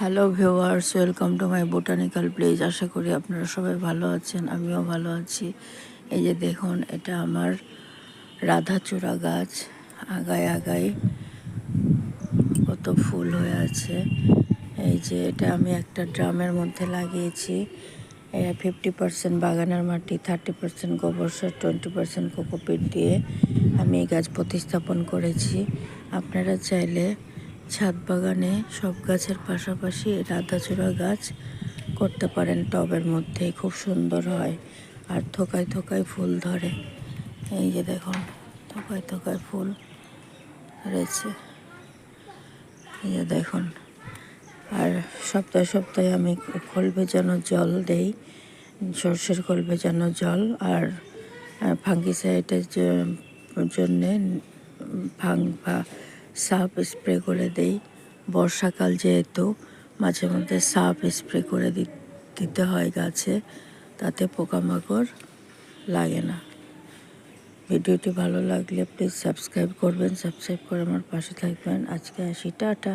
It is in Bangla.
Hello viewers, welcome to my botanical place. আশা করি আপনারা সবাই ভালো আছেন, আমিও ভালো আছি। এই যে দেখুন, এটা আমার রাধাচূড়া গাছ। আগায় আগায় কত ফুল হয়ে আছে। এই যে এটা আমি একটা ড্রামের মধ্যে লাগিয়েছি। 50% বাগানের মাটি, 30% গোবর সার, 20% কোকোপিট দিয়ে আমি এই গাছ প্রতিস্থাপন করেছি। আপনারা চাইলে ছাদ বাগানে সব গাছের পাশাপাশি রাধাচূড়া গাছ করতে পারেন। টবের মধ্যে খুব সুন্দর হয় আর থোকায় থোকায় ফুল ধরে। এই যে দেখুন, থোকায় থোকায় ফুল ধরেছে। এই যে দেখুন, আর সপ্তাহে সপ্তাহে আমি খোল ভেজানো জল দেই, সর্ষের খোল ভেজানো জল। আর ফাঙ্গিসাইডের জন্যে সাপ স্প্রে করে দেই। বর্ষাকাল যেহেতু মাঝে মধ্যে সাপ স্প্রে করে দিতে হয় গাছে, তাতে পোকামাকড় লাগে না। ভিডিওটি ভালো লাগলে প্লিজ সাবস্ক্রাইব করবেন, সাবস্ক্রাইব করে আমার পাশে থাকবেন। আজকে আসি, টাটা।